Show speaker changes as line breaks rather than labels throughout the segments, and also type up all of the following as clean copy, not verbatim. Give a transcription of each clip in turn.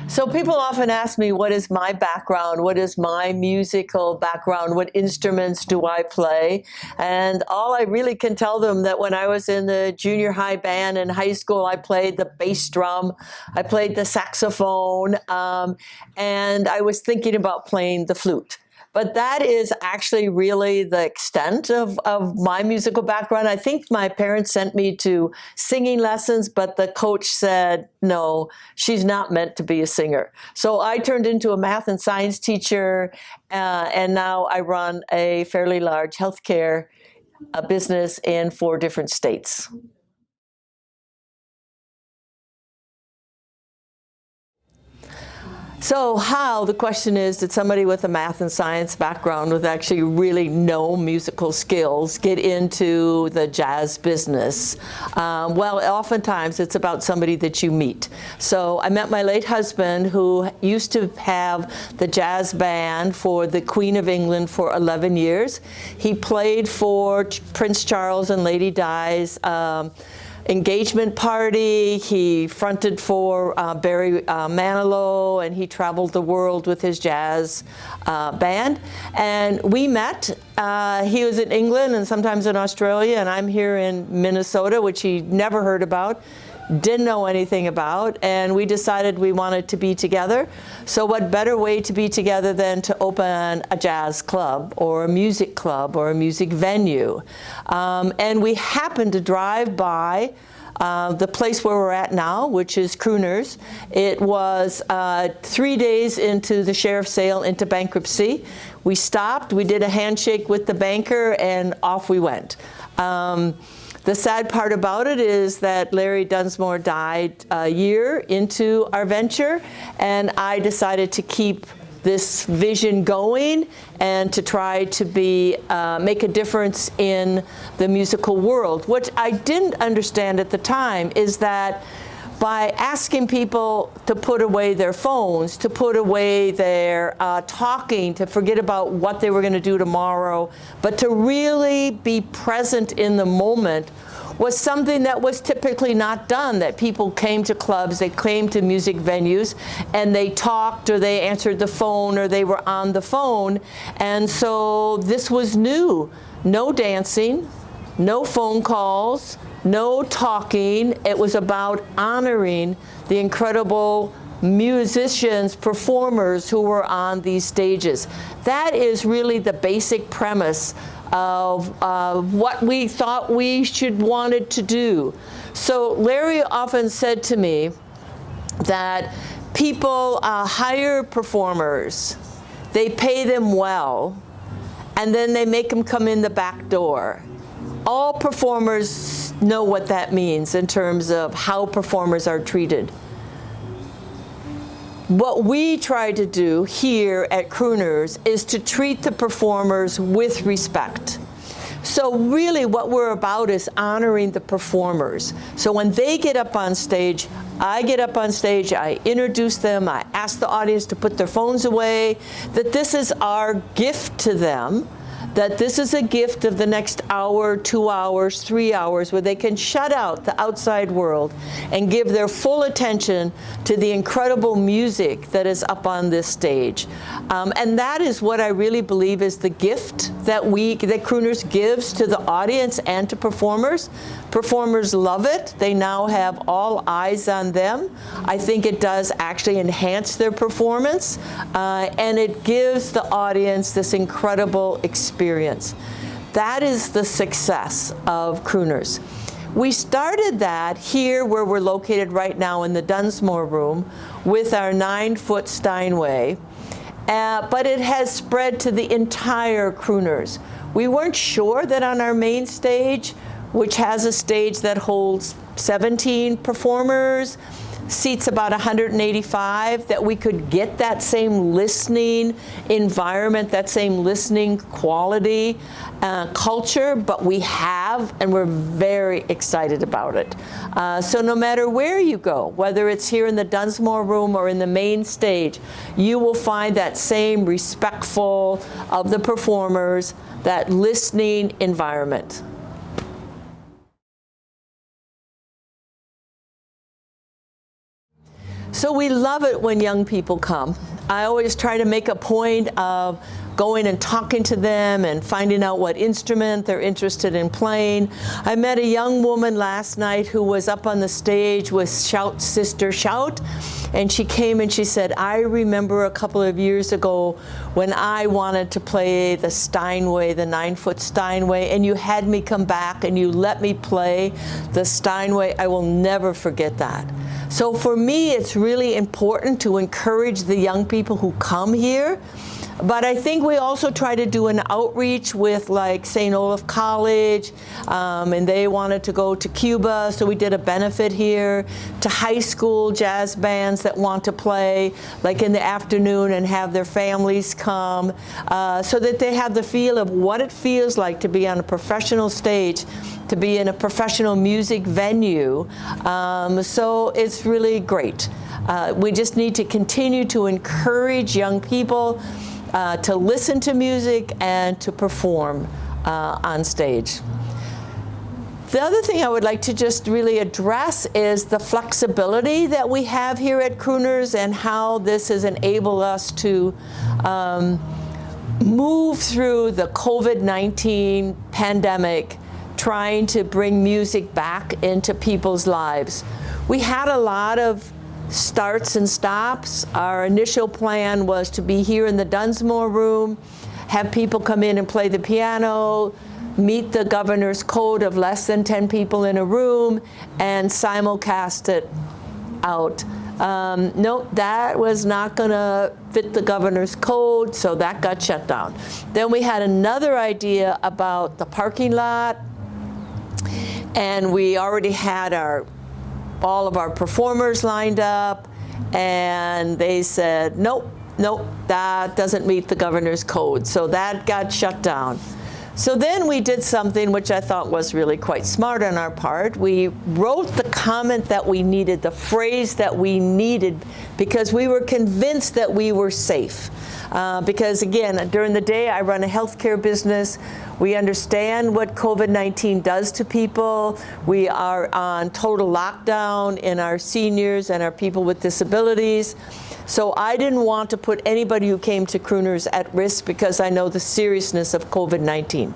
So people often ask me, what is my background? What is my musical background? What instruments do I play? And all I really can tell them that when I was in the junior high band in high school, I played the bass drum, I played the saxophone, and I was thinking about playing the flute. But that is actually really the extent of my musical background. I think my parents sent me to singing lessons, but the coach said, no, she's not meant to be a singer. So I turned into a math and science teacher, and now I run a fairly large healthcare business in 4 different states. So how, the question is, did somebody with a math and science background with actually really no musical skills get into the jazz business? Well, oftentimes it's about somebody that you meet. So I met my late husband, who used to have the jazz band for the Queen of England for 11 years. He played for Prince Charles and Lady Di's engagement party. He fronted for Barry Manilow, and he traveled the world with his jazz band. And we met. He was in England and sometimes in Australia, and I'm here in Minnesota, which he never heard about, didn't know anything about, and we decided we wanted to be together. So what better way to be together than to open a jazz club or a music venue? And we happened to drive by the place where we're at now, which is Crooners. It was 3 days into the sheriff's sale into bankruptcy. We stopped, we did a handshake with the banker, and off we went. The sad part about it is that Larry Dunsmore died a year into our venture, and I decided to keep this vision going and to try to make a difference in the musical world. What I didn't understand at the time is that by asking people to put away their phones, to put away their talking, to forget about what they were going to do tomorrow, but to really be present in the moment, was something that was typically not done, that people came to clubs, they came to music venues, and they talked, or they answered the phone, or they were on the phone. And so this was new. No dancing, no phone calls, no talking. It was about honoring the incredible musicians, performers who were on these stages. That is really the basic premise of what we thought we wanted to do. So Larry often said to me that people hire performers, they pay them well, and then they make them come in the back door. All performers know what that means in terms of how performers are treated. What we try to do here at Crooners is to treat the performers with respect. So really what we're about is honoring the performers. So when they get up on stage, I get up on stage, I introduce them, I ask the audience to put their phones away, that this is our gift to them, that this is a gift of the next hour, 2 hours, 3 hours, where they can shut out the outside world and give their full attention to the incredible music that is up on this stage. And that is what I really believe is the gift that Crooners gives to the audience and to performers. Performers love it. They now have all eyes on them. I think it does actually enhance their performance, and it gives the audience this incredible experience. That is the success of Crooners. We started that here where we're located right now in the Dunsmore room with our 9-foot Steinway, but it has spread to the entire Crooners. We weren't sure that on our main stage, which has a stage that holds 17 performers, seats about 185, that we could get that same listening environment, that same listening quality, culture, but we have, and we're very excited about it. So no matter where you go, whether it's here in the Dunsmore room or in the main stage, you will find that same respectful of the performers, that listening environment. So we love it when young people come. I always try to make a point of going and talking to them and finding out what instrument they're interested in playing. I met a young woman last night who was up on the stage with Shout Sister Shout, and she came and she said, I remember a couple of years ago when I wanted to play the Steinway, the 9-foot Steinway, and you had me come back and you let me play the Steinway. I will never forget that. So for me, it's really important to encourage the young people who come here. But I think we also try to do an outreach with like St. Olaf College, and they wanted to go to Cuba, so we did a benefit here, to high school jazz bands that want to play like in the afternoon and have their families come, so that they have the feel of what it feels like to be on a professional stage, to be in a professional music venue. So it's really great. We just need to continue to encourage young people to listen to music and to perform on stage. The other thing I would like to just really address is the flexibility that we have here at Crooners and how this has enabled us to move through the COVID-19 pandemic, trying to bring music back into people's lives. We had a lot of starts and stops. Our initial plan was to be here in the Dunsmore room, have people come in and play the piano, meet the governor's code of less than 10 people in a room, and simulcast it out. Nope, that was not going to fit the governor's code, so that got shut down. Then we had another idea about the parking lot, and we already had all of our performers lined up, and they said, nope, that doesn't meet the governor's code. So that got shut down. So then we did something which I thought was really quite smart on our part. We wrote the comment that we needed, the phrase that we needed, because we were convinced that we were safe. Because again, during the day I run a healthcare business. We understand what COVID-19 does to people. We are on total lockdown in our seniors and our people with disabilities. So I didn't want to put anybody who came to Crooners at risk because I know the seriousness of COVID-19.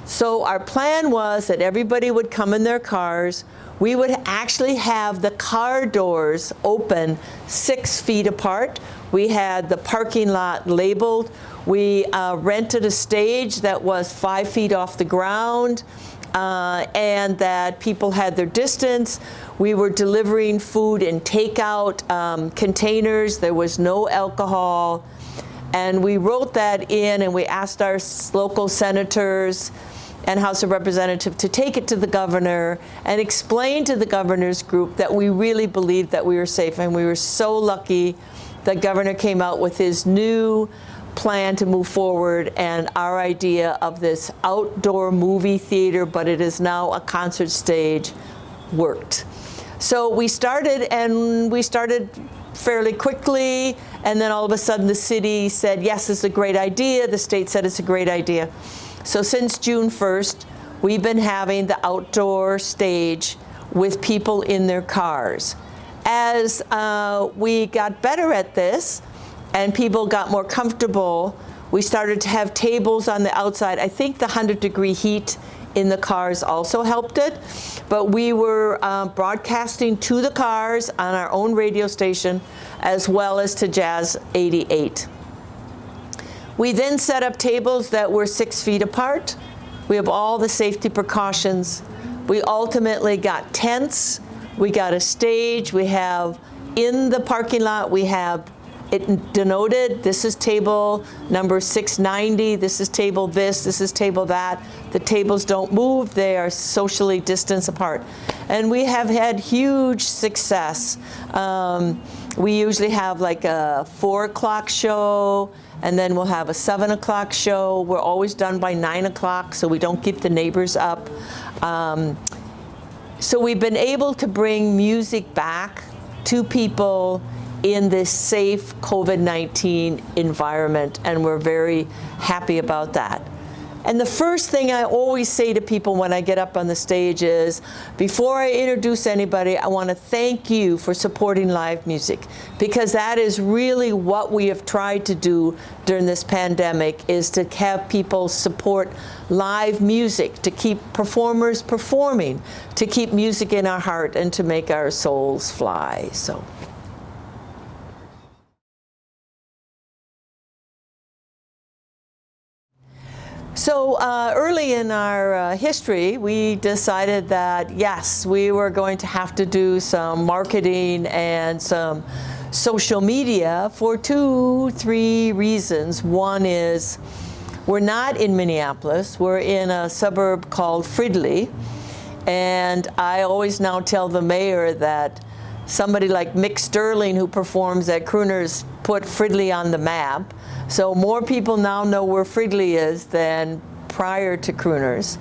So our plan was that everybody would come in their cars. We would actually have the car doors open 6 feet apart. We had the parking lot labeled. We rented a stage that was 5 feet off the ground, and that people had their distance. We were delivering food in takeout containers. There was no alcohol. And we wrote that in, and we asked our local senators and House of Representatives to take it to the governor and explain to the governor's group that we really believed that we were safe. And we were so lucky the governor came out with his new plan to move forward, and our idea of this outdoor movie theater, but it is now a concert stage, worked. So we started fairly quickly, and then all of a sudden the city said, yes, it's a great idea. The state said it's a great idea. So since June 1st, we've been having the outdoor stage with people in their cars. As we got better at this and people got more comfortable, we started to have tables on the outside. I think the 100-degree heat in the cars also helped it, but we were broadcasting to the cars on our own radio station as well as to Jazz 88. We then set up tables that were 6 feet apart. We have all the safety precautions. We ultimately got tents. We got a stage. We have in the parking lot, we have it denoted, this is table number 690, this is table this is table that. The tables don't move, they are socially distanced apart. And we have had huge success. We usually have like a 4 o'clock show, and then we'll have a 7 o'clock show. We're always done by 9 o'clock, so we don't keep the neighbors up. So we've been able to bring music back to people in this safe COVID-19 environment, and we're very happy about that. And the first thing I always say to people when I get up on the stage is, before I introduce anybody, I want to thank you for supporting live music, because that is really what we have tried to do during this pandemic, is to have people support live music, to keep performers performing, to keep music in our heart, and to make our souls fly. So early in our history, we decided that, yes, we were going to have to do some marketing and some social media for 2-3 reasons. One is, we're not in Minneapolis. We're in a suburb called Fridley. And I always now tell the mayor that somebody like Mick Sterling, who performs at Crooners, put Fridley on the map. So more people now know where Fridley is than prior to Crooners.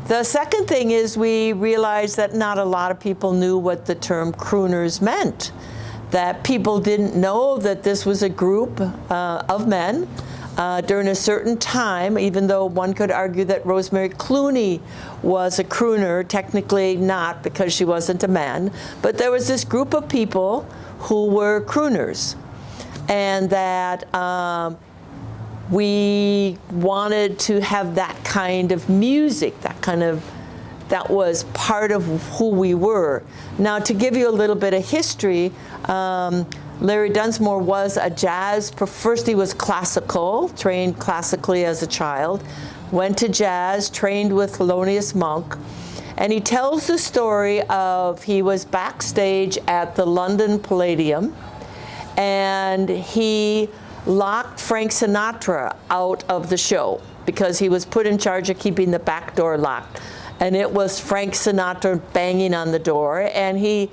The second thing is, we realized that not a lot of people knew what the term Crooners meant. That people didn't know that this was a group of men during a certain time, even though one could argue that Rosemary Clooney was a crooner, technically not, because she wasn't a man. But there was this group of people who were crooners. And that we wanted to have that kind of music, that was part of who we were. Now, to give you a little bit of history, Larry Dunsmore was a jazz, first he was classical, trained classically as a child, went to jazz, trained with Thelonious Monk, and he tells the story of, he was backstage at the London Palladium, and he locked Frank Sinatra out of the show because he was put in charge of keeping the back door locked. And it was Frank Sinatra banging on the door, and he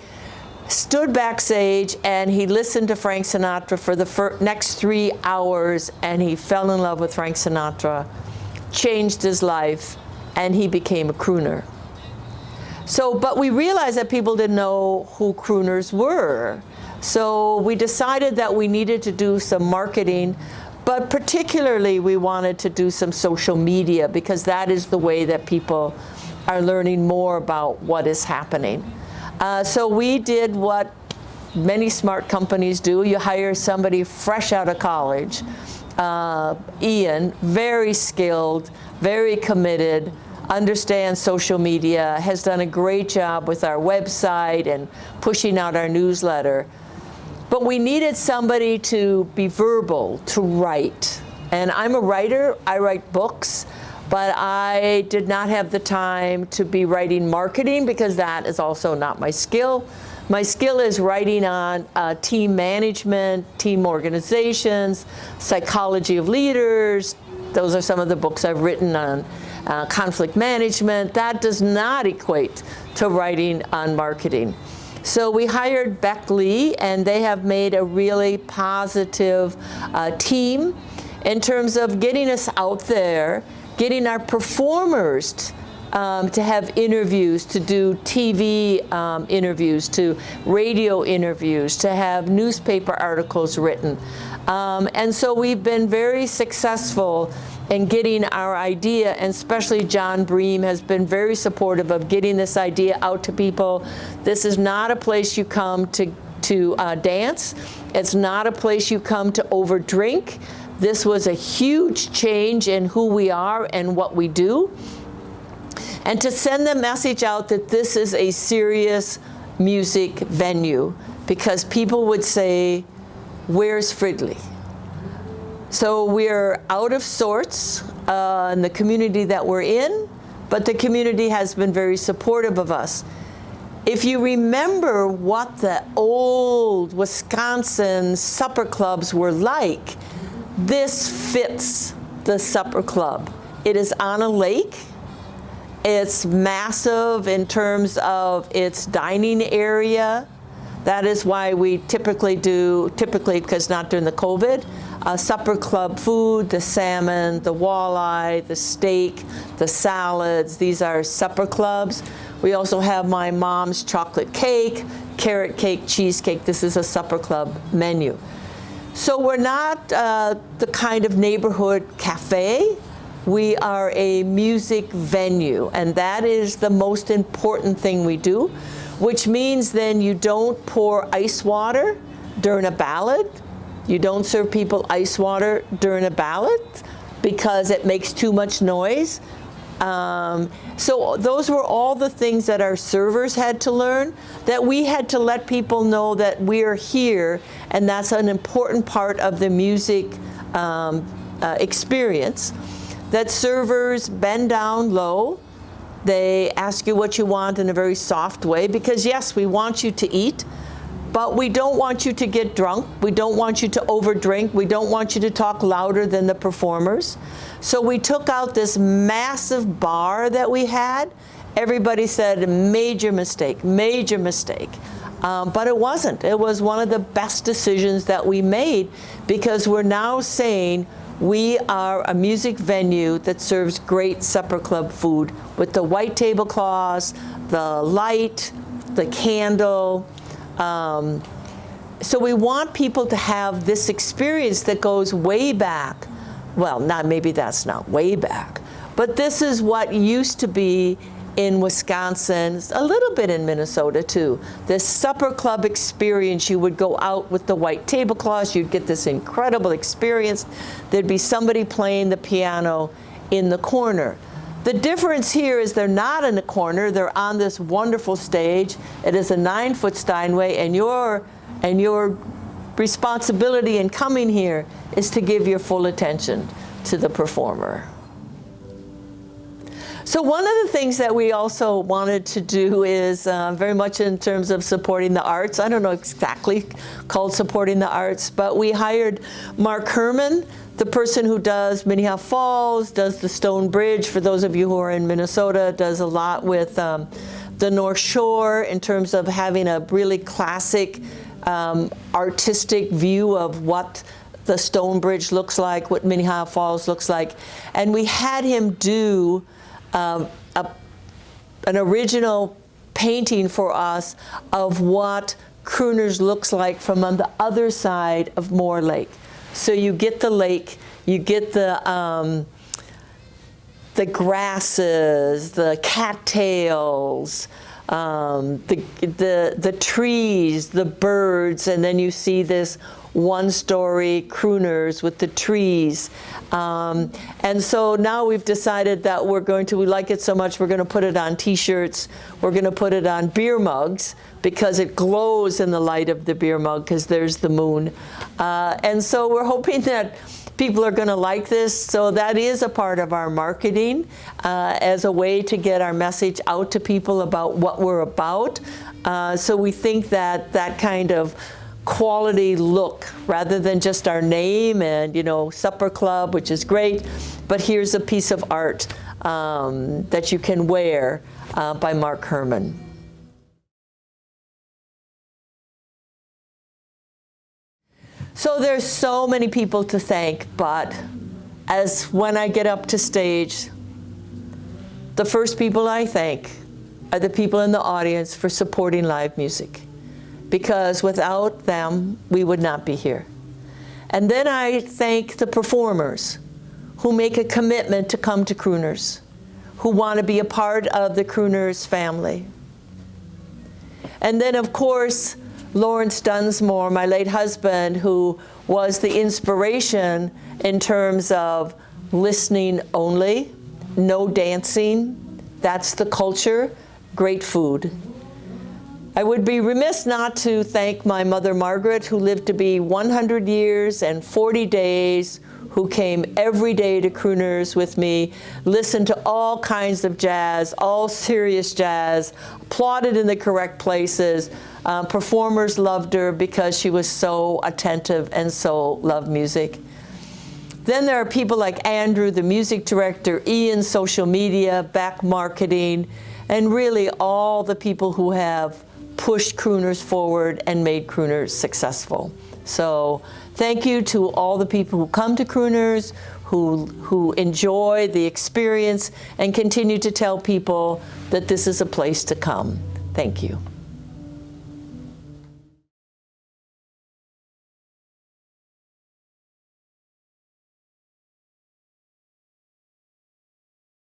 stood backstage and he listened to Frank Sinatra for the next 3 hours, and he fell in love with Frank Sinatra, changed his life, and he became a crooner. So, but we realized that people didn't know who crooners were. So we decided that we needed to do some marketing, but particularly we wanted to do some social media, because that is the way that people are learning more about what is happening. So we did what many smart companies do. You hire somebody fresh out of college. Ian, very skilled, very committed, understands social media, has done a great job with our website and pushing out our newsletter. But we needed somebody to be verbal, to write. And I'm a writer, I write books, but I did not have the time to be writing marketing, because that is also not my skill. My skill is writing on team management, team organizations, psychology of leaders. Those are some of the books I've written on conflict management. That does not equate to writing on marketing. So we hired Beck Lee, and they have made a really positive team in terms of getting us out there, getting our performers to have interviews, to do TV interviews, to radio interviews, to have newspaper articles written. And so we've been very successful in getting our idea, and especially John Bream has been very supportive of getting this idea out to people. This is not a place you come to dance. It's not a place you come to overdrink. This was a huge change in who we are and what we do. And to send the message out that this is a serious music venue, because people would say, where's Fridley? So we're out of sorts in the community that we're in, but the community has been very supportive of us. If you remember what the old Wisconsin supper clubs were like, this fits the supper club. It is on a lake. It's massive in terms of its dining area. That is why we typically, because not during the COVID, supper club food, the salmon, the walleye, the steak, the salads. These are supper clubs. We also have my mom's chocolate cake, carrot cake, cheesecake. This is a supper club menu. So we're not the kind of neighborhood cafe, We are a music venue, and that is the most important thing we do, which means then you don't pour ice water during a ballad. You don't serve people ice water during a ballad because it makes too much noise. So those were all the things that our servers had to learn, that we had to let people know that we're here, and that's an important part of the music experience. That servers bend down low. They ask you what you want in a very soft way, because yes, we want you to eat, but we don't want you to get drunk. We don't want you to overdrink. We don't want you to talk louder than the performers. So we took out this massive bar that we had. Everybody said, major mistake, major mistake. But it wasn't. It was one of the best decisions that we made, because we're now saying we are a music venue that serves great supper club food with the white tablecloths, the light, the candle. So we want people to have this experience that goes way back. Well, maybe that's not way back, but this is what used to be in Wisconsin, a little bit in Minnesota too. This supper club experience, you would go out with the white tablecloths, you'd get this incredible experience. There'd be somebody playing the piano in the corner. The difference here is they're not in the corner, they're on this wonderful stage. It is a 9-foot Steinway, and your responsibility in coming here is to give your full attention to the performer. So one of the things that we also wanted to do is very much in terms of supporting the arts. I don't know exactly called supporting the arts, but we hired Mark Herman, the person who does Minnehaha Falls, does the Stone Bridge, for those of you who are in Minnesota, does a lot with the North Shore in terms of having a really classic artistic view of what the Stone Bridge looks like, what Minnehaha Falls looks like. And we had him do an original painting for us of what Crooners looks like from on the other side of Moore Lake. So you get the lake, you get the grasses, the cattails, the trees, the birds, and then you see this one-story Crooners with the trees. And so now we've decided that we like it so much, we're going to put it on T-shirts, we're going to put it on beer mugs, because it glows in the light of the beer mug, because there's the moon. And so we're hoping that people are going to like this. So that is a part of our marketing as a way to get our message out to people about what we're about. So we think that that kind of quality look, rather than just our name and, supper club, which is great, but here's a piece of art that you can wear by Mark Herman. So there's so many people to thank, but when I get up to stage, the first people I thank are the people in the audience for supporting live music, because without them, we would not be here. And then I thank the performers who make a commitment to come to Crooners, who want to be a part of the Crooners family. And then, of course, Lawrence Dunsmore, my late husband, who was the inspiration in terms of listening only, no dancing, that's the culture, great food. I would be remiss not to thank my mother, Margaret, who lived to be 100 years and 40 days, who came every day to Crooners with me, listened to all kinds of jazz, all serious jazz, applauded in the correct places. Performers loved her because she was so attentive and so loved music. Then there are people like Andrew, the music director, Ian, social media, back marketing, and really all the people who have pushed Crooners forward and made Crooners successful. So thank you to all the people who come to Crooners, who enjoy the experience and continue to tell people that this is a place to come. Thank you.